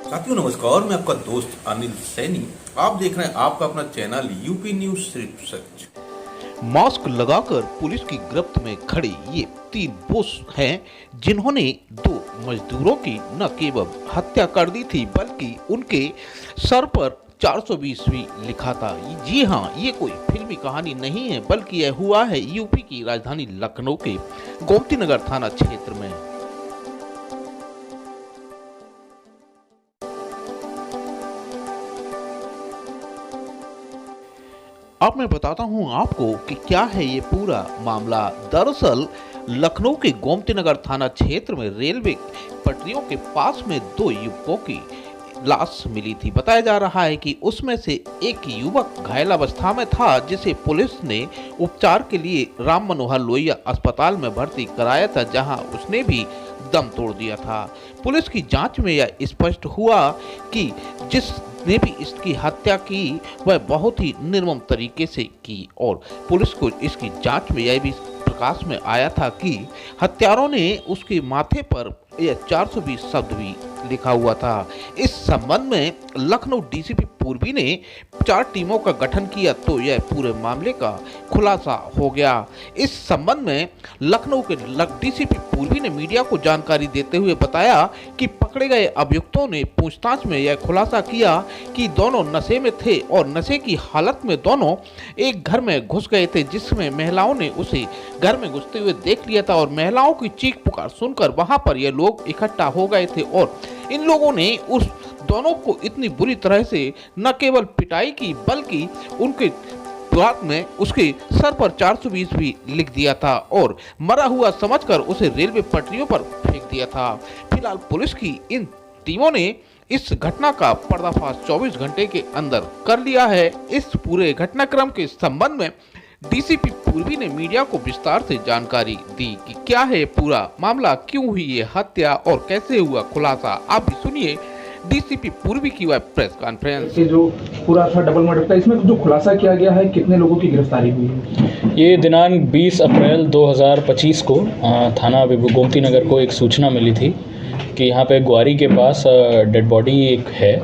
साथियों नमस्कार, मैं आपका दोस्त अनिल सैनी। आप देख रहे हैं आपका अपना चैनल यूपी न्यूज सिर्फ सच। मास्क लगाकर पुलिस की गिरफ्त में खड़े ये 3 बोस हैं जिन्होंने 2 मजदूरों की न केवल हत्या कर दी थी बल्कि उनके सर पर 420 भी लिखा था। जी हाँ, ये कोई फिल्मी कहानी नहीं है बल्कि यह हुआ है यूपी की राजधानी लखनऊ के गोमती नगर थाना क्षेत्र में। अब मैं बताता हूं आपको कि क्या है ये पूरा मामला। दरअसल लखनऊ के गोमती नगर थाना क्षेत्र में रेलवे पटरियों के पास में 2 युवकों की लाश मिली थी। बताया जा रहा है कि उसमें से एक युवक घायल अवस्था में था जिसे पुलिस ने उपचार के लिए राम मनोहर लोहिया अस्पताल में भर्ती कराया था, जहां उसने भी दम तोड़ दिया था। पुलिस की जांच में यह स्पष्ट हुआ कि जिसने भी इसकी हत्या की वह बहुत ही निर्मम तरीके से की और पुलिस को इसकी जांच में यह भी प्रकाश में आया था कि हत्यारों ने उसके माथे पर यह 420 शब्द भी लिखा हुआ था। इस संबंध में लखनऊ डीसीपी पूर्वी ने 4 टीमों का गठन किया तो यह पूरे मामले का खुलासा हो गया। इस संबंध में लखनऊ के डीसीपी पूर्वी ने मीडिया को जानकारी देते हुए बताया कि पकड़े गए अभियुक्तों ने पूछताछ में यह खुलासा किया कि दोनों नशे में थे और नशे की हालत में दोनों एक घर में घुस गए थे, जिसमें महिलाओं ने उसे घर में घुसते हुए देख लिया था और महिलाओं की चीख पुकार सुनकर वहां पर ये लोग इकट्ठा हो गए थे और इन लोगों ने उस दोनों को इतनी बुरी तरह से न केवल पिटाई की बल्कि उनके बाद में उसके सर पर 420 भी लिख दिया था और मरा हुआ समझकर उसे रेलवे पटरियों पर फेंक दिया था। फिलहाल पुलिस की इन टीमों ने इस घटना का पर्दाफाश 24 घंटे के अंदर कर लिया है। इस पूरे घटनाक्रम के संबंध में डीसीपी पूर्वी ने मीडिया को विस्तार से जानकारी दी कि क्या है पूरा मामला, क्यों हुई ये हत्या और कैसे हुआ खुलासा। आप भी सुनिए डीसीपी पूर्वी की वह प्रेस कॉन्फ्रेंस। ये जो पूरा था डबल मर्डर था, इसमें जो खुलासा किया गया है कितने लोगों की गिरफ्तारी हुई है? ये दिनांक 20 अप्रैल 2025 को थाना गोमती नगर को एक सूचना मिली थी कि यहाँ पे ग्वारी के पास डेड बॉडी एक है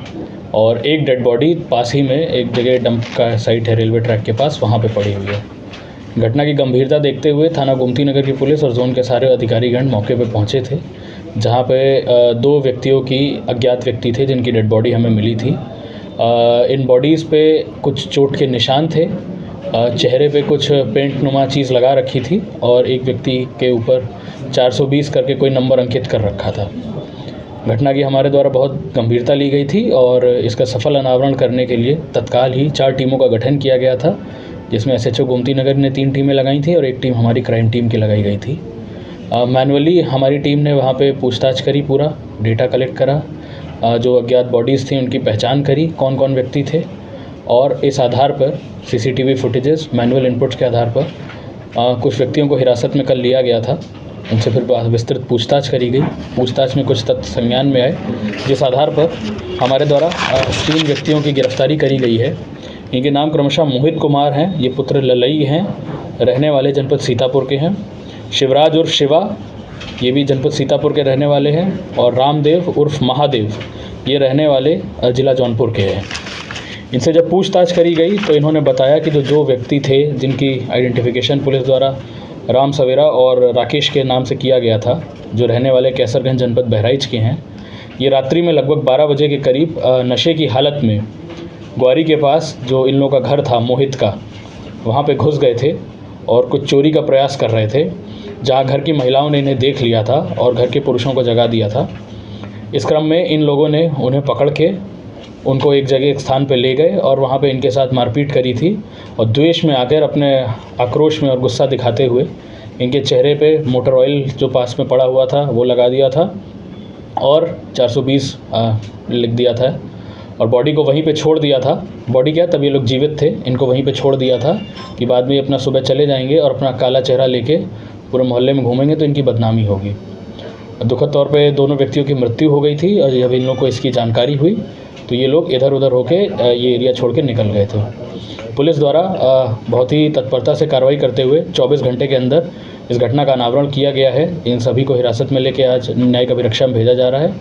और एक डेड बॉडी पास ही में एक जगह डंप का साइट है रेलवे ट्रैक के पास, वहाँ पे पड़ी हुई है। घटना की गंभीरता देखते हुए थाना गोमती नगर की पुलिस और जोन के सारे अधिकारीगण मौके पे पहुँचे थे, जहाँ पे 2 व्यक्तियों की अज्ञात व्यक्ति थे जिनकी डेड बॉडी हमें मिली थी। इन बॉडीज़ पे कुछ चोट के निशान थे, चेहरे पे कुछ पेंट नुमा चीज़ लगा रखी थी और एक व्यक्ति के ऊपर 420 करके कोई नंबर अंकित कर रखा था। घटना की हमारे द्वारा बहुत गंभीरता ली गई थी और इसका सफल अनावरण करने के लिए तत्काल ही 4 टीमों का गठन किया गया था, जिसमें एसएचओ गोमती नगर ने 3 टीमें लगाई थी और एक टीम हमारी क्राइम टीम की लगाई गई थी। मैनुअली हमारी टीम ने वहाँ पे पूछताछ करी, पूरा डेटा कलेक्ट करा, जो अज्ञात बॉडीज़ थी उनकी पहचान करी, कौन कौन व्यक्ति थे, और इस आधार पर सीसीटीवी फुटेजेस मैनुअल इनपुट्स के आधार पर कुछ व्यक्तियों को हिरासत में कल लिया गया था। उनसे फिर विस्तृत पूछताछ करी गई। पूछताछ में कुछ तथ्य संज्ञान में आए, जिस आधार पर हमारे द्वारा 3 व्यक्तियों की गिरफ्तारी करी गई है। इनके नाम क्रमशः मोहित कुमार हैं, ये पुत्र ललई हैं, रहने वाले जनपद सीतापुर के हैं। शिवराज उर्फ शिवा, ये भी जनपद सीतापुर के रहने वाले हैं, और रामदेव उर्फ महादेव, ये रहने वाले जिला जौनपुर के हैं। इनसे जब पूछताछ करी गई तो इन्होंने बताया कि जो व्यक्ति थे जिनकी आइडेंटिफिकेशन पुलिस द्वारा राम सवेरा और राकेश के नाम से किया गया था, जो रहने वाले कैसरगंज जनपद बहराइच के हैं, ये रात्रि में लगभग 12 बजे के करीब नशे की हालत में ग्वारी के पास जो इन लोगों का घर था मोहित का, वहाँ पे घुस गए थे और कुछ चोरी का प्रयास कर रहे थे, जहाँ घर की महिलाओं ने इन्हें देख लिया था और घर के पुरुषों को जगा दिया था। इस क्रम में इन लोगों ने उन्हें पकड़ के उनको एक जगह एक स्थान पर ले गए और वहाँ पे इनके साथ मारपीट करी थी और द्वेष में आकर अपने आक्रोश में और गुस्सा दिखाते हुए इनके चेहरे पे मोटर ऑयल जो पास में पड़ा हुआ था वो लगा दिया था और 420 लिख दिया था और बॉडी को वहीं पे छोड़ दिया था। बॉडी क्या, तब ये लोग जीवित थे, इनको वहीं पे छोड़ दिया था कि बाद में अपना सुबह चले जाएंगे और अपना काला चेहरा लेके पूरे मोहल्ले में घूमेंगे तो इनकी बदनामी होगी। दुखद तौर पे दोनों व्यक्तियों की मृत्यु हो गई थी और जब इन लोगों को इसकी जानकारी हुई तो ये लोग इधर उधर होके ये एरिया छोड़ के निकल गए थे। पुलिस द्वारा बहुत ही तत्परता से कार्रवाई करते हुए 24 घंटे के अंदर इस घटना का अनावरण किया गया है। इन सभी को हिरासत में लेके आज न्यायिक अभिरक्षा में भेजा जा रहा है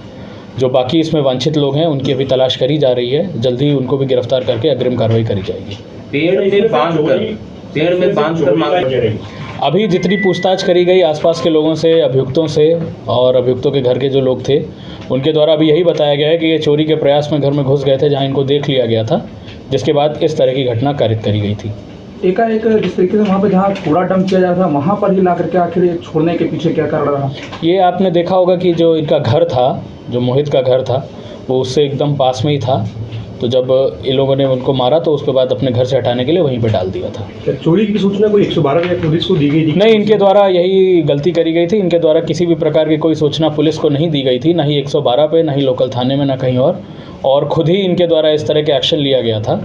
जो बाकी इसमें वांछित लोग हैं उनकी अभी तलाश करी जा रही है। जल्दी ही उनको भी गिरफ्तार करके अग्रिम कार्रवाई करी जाएगी। पेड़ में बांधकर मांग। अभी जितनी पूछताछ करी गई आसपास के लोगों से, अभियुक्तों से और अभियुक्तों के घर के जो लोग थे उनके द्वारा अभी यही बताया गया है कि ये चोरी के प्रयास में घर में घुस गए थे, जहां इनको देख लिया गया था, जिसके बाद इस तरह की घटना कारित करी गई थी। एकाएक जिस तरीके से वहाँ पे जहाँ कूड़ा डंप किया जाता था वहाँ पर ही ला करके आखिर ये छोड़ने के पीछे क्या कारण रहा? ये आपने देखा होगा कि जो इनका घर था, जो मोहित का घर था, वो उससे एकदम पास में ही था। तो जब इन लोगों ने उनको मारा तो उसके बाद अपने घर से हटाने के लिए वहीं पे डाल दिया था। क्या चोरी की सूचना कोई 112 या पुलिस को दी गई थी? नहीं, इनके द्वारा यही गलती करी गई थी। इनके द्वारा किसी भी प्रकार की कोई सूचना पुलिस को नहीं दी गई थी, ना ही 112 पे, ना ही लोकल थाने में, ना कहीं और खुद ही इनके द्वारा इस तरह के एक्शन लिया गया था।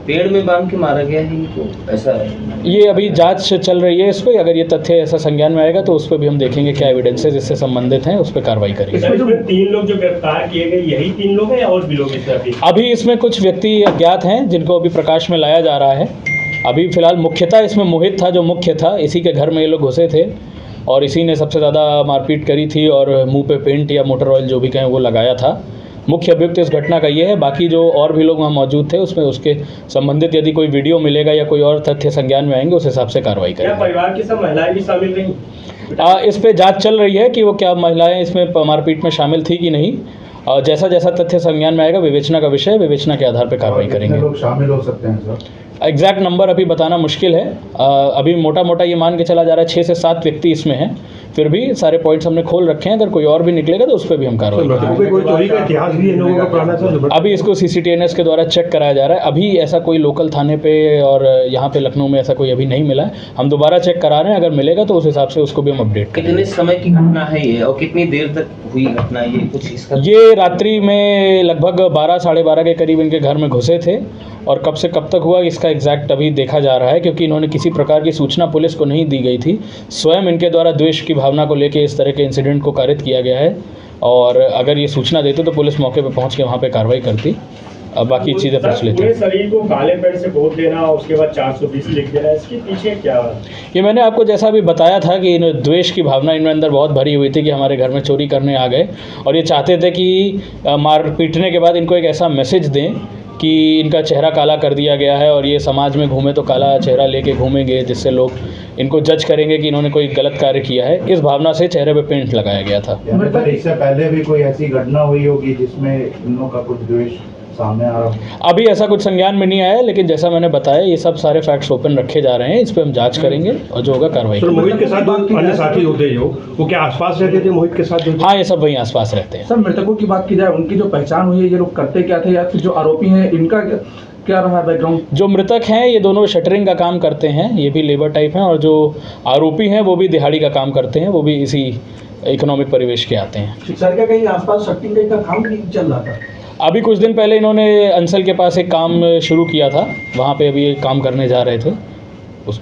पेड़ में बांध के मारा गया है इनको, ऐसा है। ये अभी जांच चल रही है इस पर। अगर ये तथ्य ऐसा संज्ञान में आएगा तो उस पर भी हम देखेंगे क्या एविडेंसेस इससे संबंधित हैं, उस पर कार्रवाई करेंगे। इसमें 3 लोग जो गिरफ्तार किए गए यही 3 लोग हैं या और भी लोग इसमें? अभी इसमें कुछ व्यक्ति अज्ञात हैं जिनको अभी प्रकाश में लाया जा रहा है। अभी फिलहाल मुख्यतः इसमें मोहित था जो मुख्य था, इसी के घर में ये लोग घुसे थे और इसी ने सबसे ज़्यादा मारपीट करी थी और मुँह पे पेंट या मोटर ऑयल जो भी कहें वो लगाया था। मुख्य अभियुक्त इस घटना का ये है। बाकी जो और भी लोग वहाँ मौजूद थे उसमें उसके संबंधित यदि कोई वीडियो मिलेगा या कोई और तथ्य संज्ञान में आएंगे उस हिसाब से कार्रवाई करेंगे। क्या परिवार की सब महिलाएं भी शामिल रहीं? इस पे जांच चल रही है कि वो क्या महिलाएं इसमें मारपीट में शामिल थी कि नहीं। जैसा जैसा तथ्य संज्ञान में आएगा विवेचना का विषय, विवेचना के आधार पर कार्रवाई करेंगे। लोग शामिल हो सकते हैं सर? एग्जैक्ट नंबर अभी बताना मुश्किल है। अभी मोटा मोटा ये मान के चला जा रहा है 6 से 7 व्यक्ति इसमें हैं। फिर भी सारे पॉइंट्स हमने खोल रखे हैं। अगर कोई और भी निकलेगा तो उस पर भी हम कार्रवाई करेंगे। कोई चोरी का इतिहास भी है लोगों का पुराना सर? अभी इसको CCTNS के द्वारा चेक कराया जा रहा है। अभी ऐसा कोई लोकल थाने पे और यहाँ पे लखनऊ में ऐसा कोई अभी नहीं मिला है। हम दोबारा चेक करा रहे हैं, अगर मिलेगा तो उस हिसाब से उसको भी हम अपडेट करेंगे। कितने समय की घटना है ये और कितनी देर तक हुई घटना, ये कुछ इसका? ये रात्रि में लगभग 12 साढ़े 12 के करीब इनके घर में घुसे थे और कब से कब तक हुआ इसका एग्जैक्ट अभी देखा जा रहा है, क्योंकि इन्होंने किसी प्रकार की सूचना पुलिस को नहीं दी गई थी। स्वयं इनके द्वारा द्वेष की भावना को लेकर इस तरह के इंसिडेंट को कारित किया गया है और अगर ये सूचना देते तो पुलिस मौके पर पहुंच के वहाँ पे कार्रवाई करती। अब बाकी चीज़ें प्रचलित हैं। शरीर को काले पेंट से पोत देना और उसके बाद 420 लिख देना, इसके पीछे क्या? ये मैंने आपको जैसा अभी बताया था कि द्वेष की भावना इनमें अंदर बहुत भरी हुई थी कि हमारे घर में चोरी करने आ गए और ये चाहते थे कि मार पीटने के बाद इनको एक ऐसा मैसेज दें कि इनका चेहरा काला कर दिया गया है और ये समाज में घूमे तो काला चेहरा लेके घूमेंगे, जिससे लोग इनको जज करेंगे कि इन्होंने कोई गलत कार्य किया है। इस भावना से चेहरे पे पेंट लगाया गया था। इससे पहले भी कोई ऐसी घटना हुई होगी जिसमें इन लोगों का कुछ द्वेष सामने आ रहा है? अभी ऐसा कुछ संज्ञान में नहीं आया, लेकिन जैसा मैंने बताया ये सब सारे फैक्ट्स ओपन रखे जा रहे हैं। इस पर हम जांच करेंगे और जो होगा कार्रवाई सर, मोहित के साथ दो अन्य साथी होते जो वो क्या आसपास रहते थे मोहित के साथ? हाँ, ये सब वहीं आसपास रहते हैं। सर, मृतकों की बात की जाए, उनकी जो पहचान हुई है, ये लोग करते क्या थे या फिर जो आरोपी हैं इनका क्या रहा बैकग्राउंड? जो मृतक हैं ये दोनों शटरिंग का काम करते हैं, ये भी लेबर टाइप हैं, और जो आरोपी हैं वो भी दिहाड़ी का काम करते हैं, वो भी इसी इकोनॉमिक परिवेश के आते हैं। सर, क्या कहीं आसपास शटरिंग का काम नहीं चल रहा था? अभी कुछ दिन पहले इन्होंने अंसल के पास एक काम शुरू किया था, वहाँ पे अभी काम करने जा रहे थे। उस